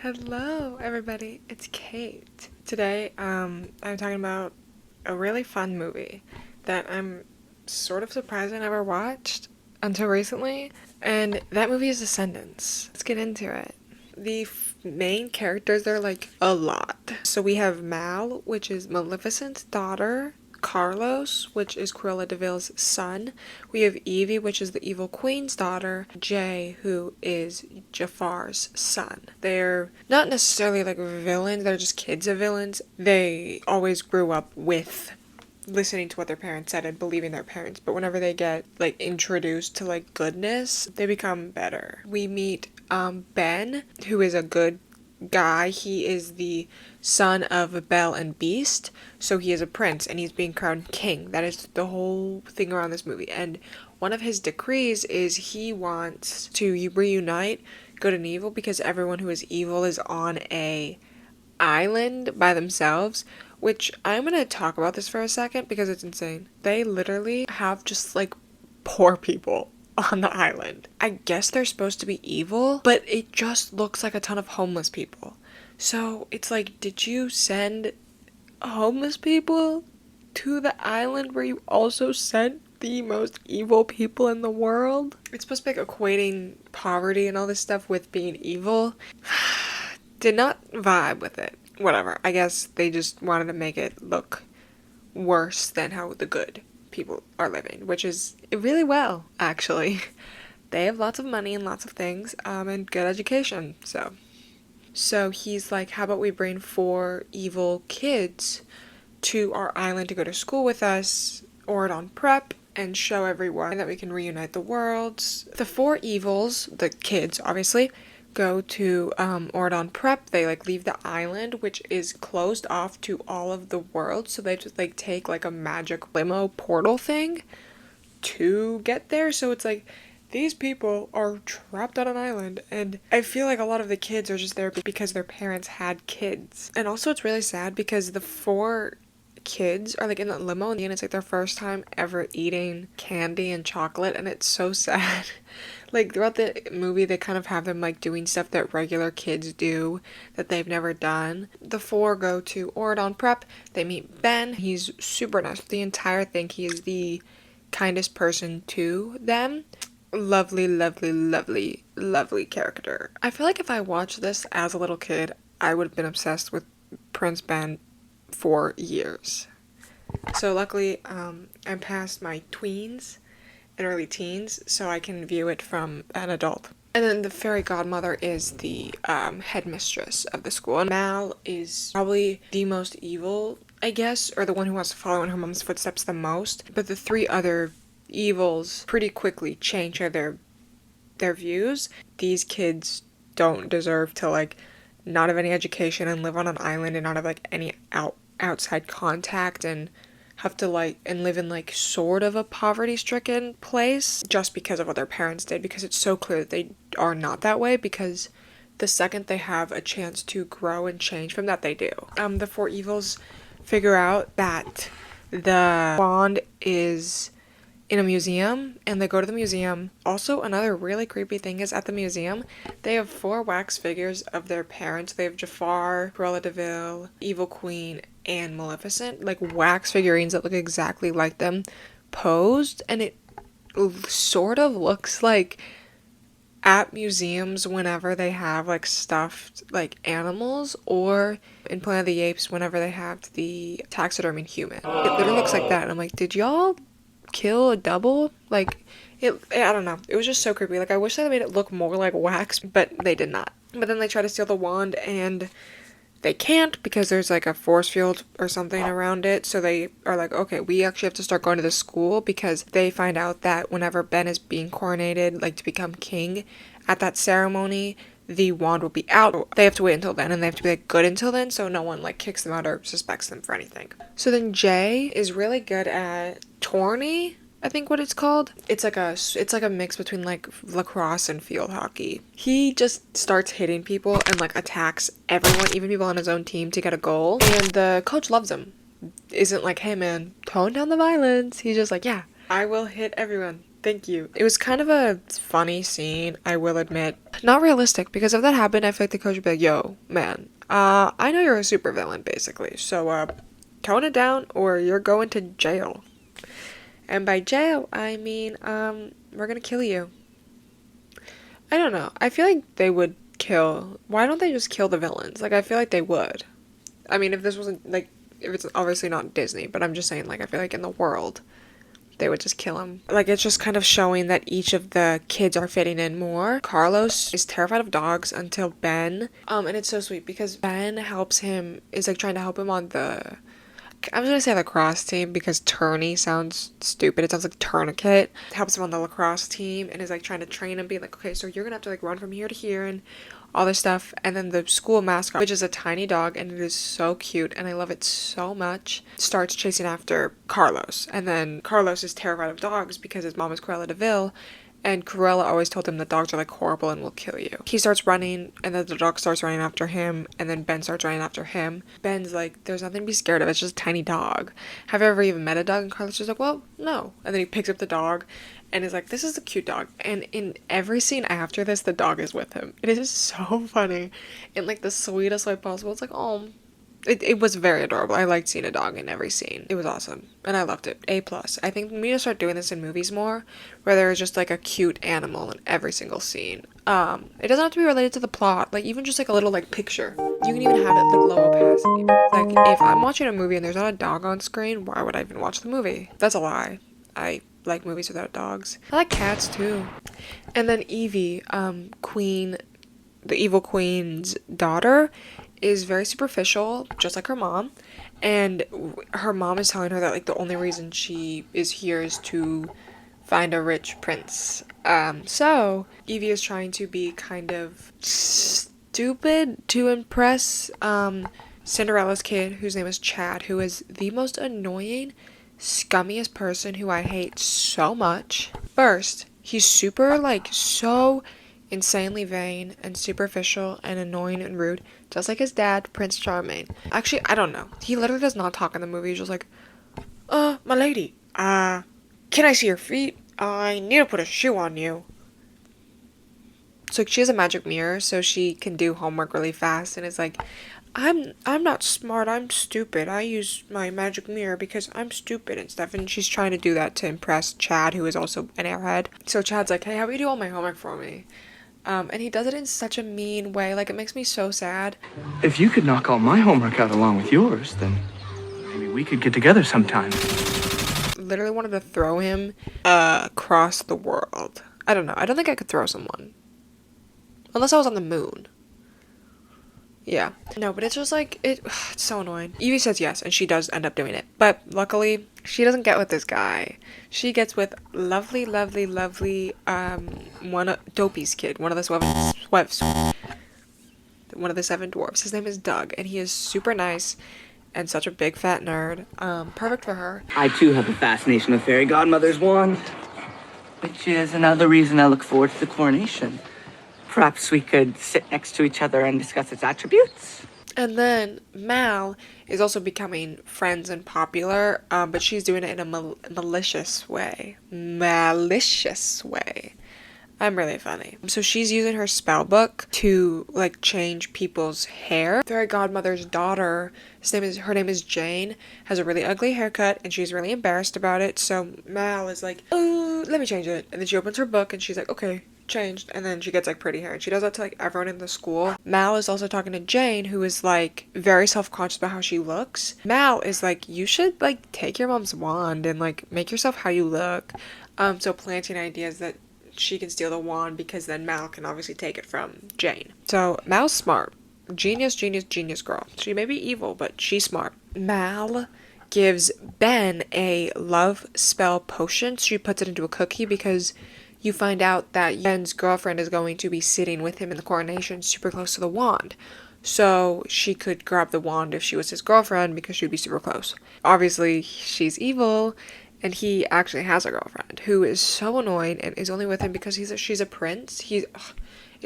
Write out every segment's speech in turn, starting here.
Hello everybody, it's Kate. Today, I'm talking about a really fun movie that I'm sort of surprised I never watched until recently, and that movie is Descendants. Let's get into it. The main characters, they're like a lot. So we have Mal, which is Maleficent's daughter, Carlos, which is Cruella de Vil's son. We have Evie, which is the evil queen's daughter. Jay, who is Jafar's son. They're not necessarily like villains, they're just kids of villains. They always grew up with listening to what their parents said and believing their parents, but whenever they get like introduced to like goodness, they become better. We meet Ben, who is a good guy. He is the son of Belle and Beast, so he is a prince and he's being crowned king. That is the whole thing around this movie. And one of his decrees is he wants to reunite good and evil because everyone who is evil is on a island by themselves, which I'm gonna talk about this for a second because it's insane. They literally have just like poor people on the island. I guess they're supposed to be evil, but it just looks like a ton of homeless people. So it's like, did you send homeless people to the island where you also sent the most evil people in the world? It's supposed to be like equating poverty and all this stuff with being evil. Did not vibe with it. Whatever. I guess they just wanted to make it look worse than how the good people are living, which is really well, actually. They have lots of money and lots of things, and good education, So he's like, how about we bring 4 evil kids to our island to go to school with us, or on prep, and show everyone that we can reunite the worlds. The 4 evils, the kids, obviously, go to Ordon Prep. They like leave the island, which is closed off to all of the world, so they just like take like a magic limo portal thing to get there. So it's like these people are trapped on an island, and I feel like a lot of the kids are just there because their parents had kids. And also it's really sad because the 4 kids are like in the limo and it's like their first time ever eating candy and chocolate, and it's so sad. Like throughout the movie they kind of have them like doing stuff that regular kids do that they've never done. The 4 go to Ordon Prep. They meet Ben. He's super nice the entire thing. He is the kindest person to them. Lovely, lovely, lovely, lovely character. I feel like if I watched this as a little kid, I would have been obsessed with Prince Ben for years. So luckily, I'm past my tweens and early teens, so I can view it from an adult. And then the fairy godmother is the headmistress of the school. And Mal is probably the most evil, I guess, or the one who wants to follow in her mom's footsteps the most. But the 3 other evils pretty quickly change their views. These kids don't deserve to like not have any education and live on an island and not have like any outside contact and have to like and live in like sort of a poverty-stricken place just because of what their parents did, because it's so clear that they are not that way, because the second they have a chance to grow and change from that, they do. The 4 evils figure out that the wand is in a museum, and they go to the museum. Also, another really creepy thing is at the museum, they have 4 wax figures of their parents. They have Jafar, Cruella de Vil, Evil Queen, and Maleficent. Like wax figurines that look exactly like them posed, and it sort of looks like at museums whenever they have like stuffed like animals, or in Planet of the Apes whenever they have the taxidermy human. It literally looks like that, and I'm like, did y'all kill a double? Like I don't know, it was just so creepy. Like I wish they made it look more like wax, but they did not. But then they try to steal the wand and they can't because there's like a force field or something around it. So they are like, okay, we actually have to start going to the school, because they find out that whenever Ben is being coronated like to become king, at that ceremony the wand will be out. They have to wait until then, and they have to be like good until then, so no one like kicks them out or suspects them for anything. So then Jay is really good at tourney, I think what it's called. It's like a mix between like lacrosse and field hockey. He just starts hitting people and like attacks everyone, even people on his own team, to get a goal. And the coach loves him. Isn't like, hey man, tone down the violence. He's just like, yeah, I will hit everyone. Thank you. It was kind of a funny scene, I will admit. Not realistic, because if that happened, I feel like the coach would be like, yo, man, I know you're a supervillain, basically, so, tone it down or you're going to jail. And by jail, I mean, we're gonna kill you. I don't know. I feel like they would kill. Why don't they just kill the villains? Like, I feel like they would. I mean, if this wasn't, like, if it's obviously not Disney, but I'm just saying, like, I feel like in the world, they would just kill him. Like, it's just kind of showing that each of the kids are fitting in more. Carlos is terrified of dogs until Ben, and it's so sweet because Ben helps him, is, like, trying to help him on the, I'm just gonna say lacrosse team because tourney sounds stupid. It sounds like tourniquet. Helps him on the lacrosse team and is like trying to train him, being like, okay, so you're gonna have to like run from here to here and all this stuff. And then the school mascot, which is a tiny dog, and it is so cute and I love it so much, starts chasing after Carlos. And then Carlos is terrified of dogs because his mom is Cruella de Vil. And Cruella always told him that dogs are like horrible and will kill you. He starts running, and then the dog starts running after him, and then Ben starts running after him. Ben's like, there's nothing to be scared of, it's just a tiny dog. Have you ever even met a dog? And Carlos is like, well, no. And then he picks up the dog, and is like, this is a cute dog. And in every scene after this, the dog is with him. It is so funny. In like the sweetest way possible. It's like, oh, it was very adorable. I liked seeing a dog in every scene. It was awesome. And I loved it. A+. I think we need to start doing this in movies more, where there's just like a cute animal in every single scene. It doesn't have to be related to the plot. Like even just like a little like picture. You can even have it like low opacity. Like if I'm watching a movie and there's not a dog on screen, why would I even watch the movie? That's a lie. I like movies without dogs. I like cats too. And then Evie, Queen, the evil queen's daughter, is very superficial, just like her mom, and her mom is telling her that like the only reason she is here is to find a rich prince. So Evie is trying to be kind of stupid to impress Cinderella's kid, whose name is Chad, who is the most annoying, scummiest person who I hate so much. First, he's super like so insanely vain and superficial and annoying and rude, just like his dad, Prince Charming. Actually, I don't know. He literally does not talk in the movie. He's just like, my lady, can I see your feet? I need to put a shoe on you. So she has a magic mirror, so she can do homework really fast, and is like, I'm not smart, I'm stupid. I use my magic mirror because I'm stupid and stuff. And she's trying to do that to impress Chad, who is also an airhead. So Chad's like, hey, how about you do all my homework for me? And he does it in such a mean way. Like, it makes me so sad. If you could knock all my homework out along with yours, then maybe we could get together sometime. Literally wanted to throw him across the world. I don't know. I don't think I could throw someone. Unless I was on the moon. Yeah. No, but it's just like, it's so annoying. Evie says yes, and she does end up doing it. But luckily, she doesn't get with this guy. She gets with lovely, Dopey's kid, one of the seven dwarfs. His name is Doug, and he is super nice and such a big fat nerd. Perfect for her. I too have a fascination with fairy godmother's wand, which is another reason I look forward to the coronation. Perhaps we could sit next to each other and discuss its attributes. And then Mal is also becoming friends and popular, but she's doing it in a malicious way. I'm really funny. So she's using her spell book to like change people's hair. Fairy godmother's daughter, her name is Jane, has a really ugly haircut and she's really embarrassed about it. So Mal is like, oh, let me change it. And then she opens her book and she's like, okay, changed. And then she gets like pretty hair, and she does that to like everyone in the school. Mal is also talking to Jane, who is like very self-conscious about how she looks. Mal is like, you should like take your mom's wand and like make yourself how you look. So planting ideas that she can steal the wand because then Mal can obviously take it from Jane. So Mal's smart. Genius girl. She may be evil, but she's smart. Mal gives Ben a love spell potion. She puts it into a cookie because you find out that Ben's girlfriend is going to be sitting with him in the coronation super close to the wand. So she could grab the wand if she was his girlfriend because she'd be super close. Obviously, she's evil, and he actually has a girlfriend who is so annoying and is only with him because she's a prince. He's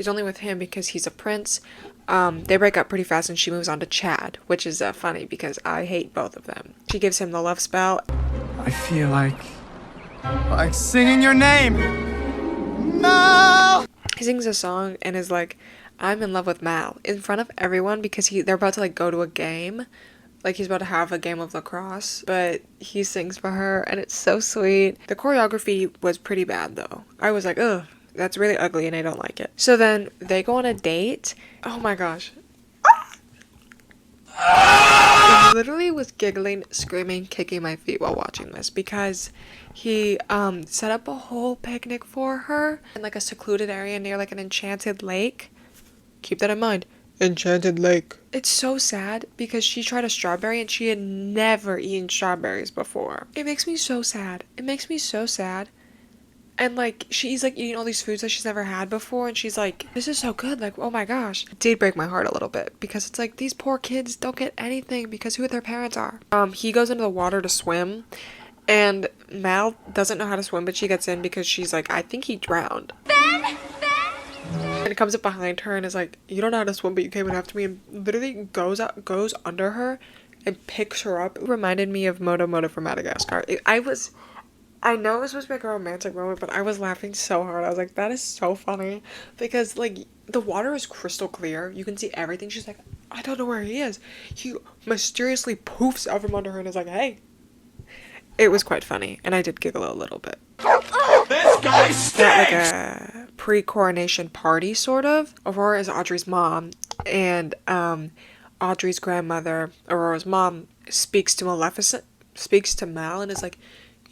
only with him because he's a prince. They break up pretty fast and she moves on to Chad, which is funny because I hate both of them. She gives him the love spell. I feel like Like singing your name. No! He sings a song and is like, I'm in love with Mal in front of everyone because they're about to like go to a game. Like he's about to have a game of lacrosse, but he sings for her and it's so sweet. The choreography was pretty bad though. I was like, ugh, that's really ugly and I don't like it. So then they go on a date. Oh my gosh. I literally was giggling, screaming, kicking my feet while watching this because he set up a whole picnic for her in like a secluded area near like an enchanted lake. Keep that in mind. Enchanted lake. It's so sad because she tried a strawberry and she had never eaten strawberries before. It makes me so sad. It makes me so sad. And like she's like eating all these foods that she's never had before and she's like, this is so good, like oh my gosh. It did break my heart a little bit because it's like these poor kids don't get anything because who their parents are. He goes into the water to swim and Mal doesn't know how to swim, but she gets in because she's like, I think he drowned. Ben! And it comes up behind her and is like, you don't know how to swim, but you came in after me, and literally goes under her and picks her up. It reminded me of Moto Moto from Madagascar. I know it was supposed to be like a romantic moment, but I was laughing so hard. I was like, that is so funny. Because, like, the water is crystal clear. You can see everything. She's like, I don't know where he is. He mysteriously poofs out from under her and is like, hey. It was quite funny. And I did giggle a little bit. This guy stinks! Like a pre-coronation party, sort of. Aurora is Audrey's mom. And Audrey's grandmother, Aurora's mom, speaks to Mal and is like,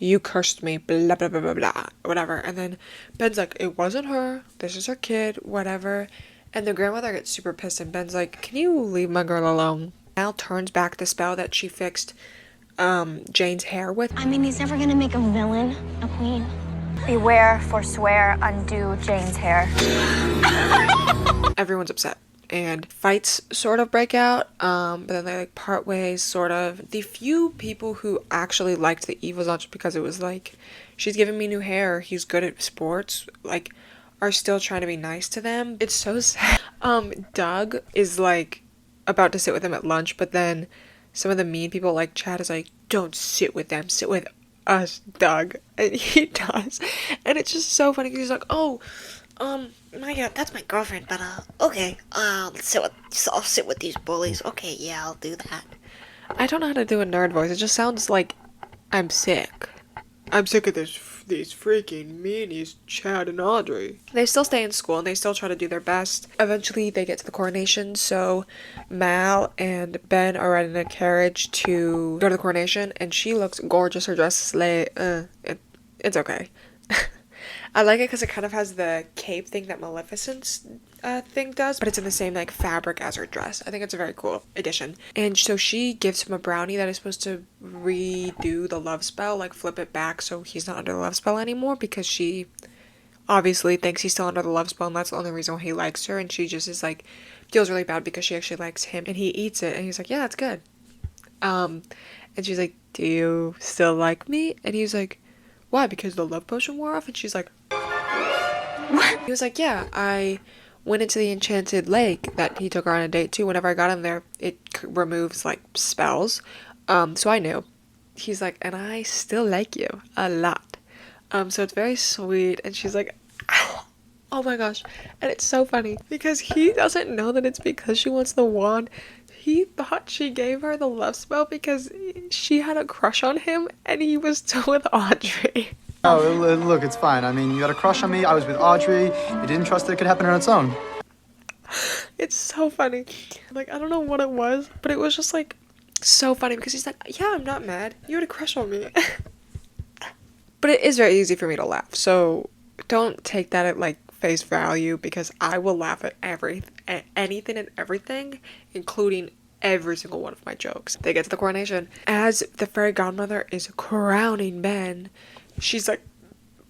you cursed me, blah, blah, blah, blah, blah, whatever. And then Ben's like, it wasn't her. This is her kid, whatever. And the grandmother gets super pissed and Ben's like, can you leave my girl alone? Mal turns back the spell that she fixed Jane's hair with. I mean, he's never gonna make a villain a queen. Beware, forswear, undo Jane's hair. Everyone's upset. And fights sort of break out, but then they like part ways, sort of. The few people who actually liked the evil not because it was like, she's giving me new hair, he's good at sports, like, are still trying to be nice to them. It's so sad. Doug is like about to sit with them at lunch, but then some of the mean people like Chad is like, don't sit with them, sit with us, Doug. And he does. And it's just so funny because he's like, oh, that's my girlfriend, but, okay, I'll sit with these bullies. Okay, yeah, I'll do that. I don't know how to do a nerd voice. It just sounds like I'm sick. I'm sick of these freaking meanies, Chad and Audrey. They still stay in school and they still try to do their best. Eventually, they get to the coronation, so Mal and Ben are riding in a carriage to go to the coronation, and she looks gorgeous. Her dress is it's okay. I like it because it kind of has the cape thing that Maleficent's thing does, but it's in the same like fabric as her dress. I think it's a very cool addition. And so she gives him a brownie that is supposed to redo the love spell, like flip it back so he's not under the love spell anymore, because she obviously thinks he's still under the love spell and that's the only reason why he likes her, and she just is like, feels really bad because she actually likes him, and he eats it and he's like, yeah, that's good. And she's like, do you still like me? And he's like, why? Because the love potion wore off? And she's like, what? He was like, yeah, I went into the enchanted lake that he took her on a date to. Whenever I got in there, it removes like spells. So I knew. He's like, and I still like you a lot. So it's very sweet. And she's like, oh my gosh. And it's so funny because he doesn't know that it's because she wants the wand. He thought she gave her the love spell because she had a crush on him and he was still with Audrey. Oh, look, it's fine. I mean, you had a crush on me. I was with Audrey. You didn't trust that it could happen on its own. It's so funny. Like, I don't know what it was, but it was just like so funny because he's like, yeah, I'm not mad. You had a crush on me. But it is very easy for me to laugh. So don't take that at like face value because I will laugh at anything and everything, including every single one of my jokes. They get to the coronation. As the fairy godmother is crowning Ben, she's like,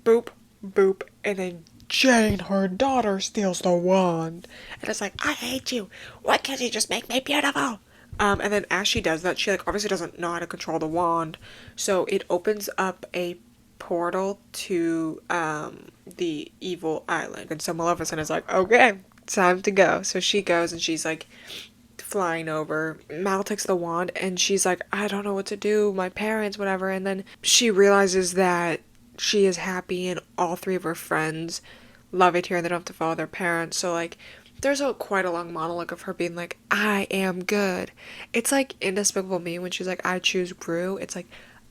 boop, boop, and then Jane, her daughter, steals the wand. And it's like, I hate you. Why can't you just make me beautiful? And then as she does that, she like obviously doesn't know how to control the wand. So it opens up a portal to the evil island. And so Maleficent is like, okay, time to go. So she goes and she's like flying over. Mal takes the wand and she's like, I don't know what to do, my parents, whatever. And then she realizes that she is happy and all three of her friends love each other. They don't have to follow their parents. So like there's quite a long monologue of her being like, I am good. It's like in Despicable Me when she's like, I choose Gru. It's like,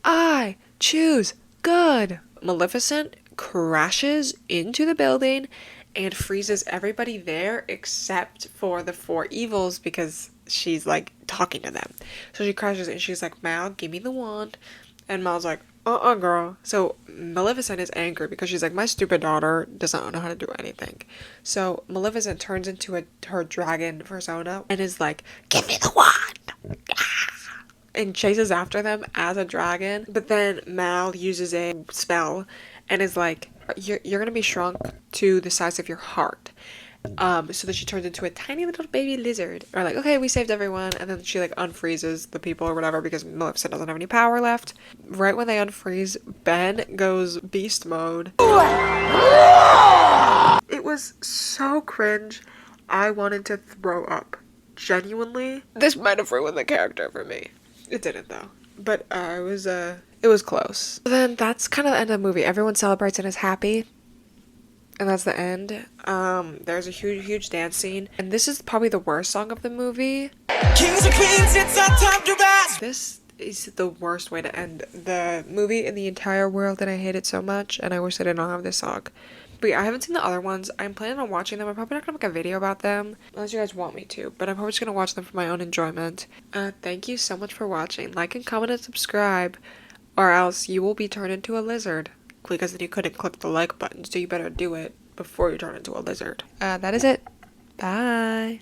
I choose good. Maleficent crashes into the building and freezes everybody there except for the four evils because she's like talking to them. So she crashes and she's like, Mal, give me the wand. And Mal's like, girl. So Maleficent is angry because she's like, my stupid daughter doesn't know how to do anything. So Maleficent turns into her dragon persona and is like, give me the wand. And chases after them as a dragon. But then Mal uses a spell and is like, you're gonna be shrunk to the size of your heart. So that she turns into a tiny little baby lizard. Or like, okay, we saved everyone, and then she like unfreezes the people or whatever because Maleficent doesn't have any power left. Right when they unfreeze, Ben goes beast mode. It was so cringe. I wanted to throw up. Genuinely. This might have ruined the character for me. It didn't though. But it was close. Then that's kind of the end of the movie. Everyone celebrates and is happy. And that's the end. There's a huge dance scene. And this is probably the worst song of the movie. Kings and queens, it's our time to rise. This is the worst way to end the movie in the entire world, and I hate it so much, and I wish I did not have this song. But yeah, I haven't seen the other ones. I'm planning on watching them. I'm probably not gonna make a video about them, unless you guys want me to, but I'm probably just gonna watch them for my own enjoyment. Thank you so much for watching. Like and comment and subscribe, or else you will be turned into a lizard. Because then you couldn't click the like button, so you better do it before you turn into a lizard. That is it. Bye.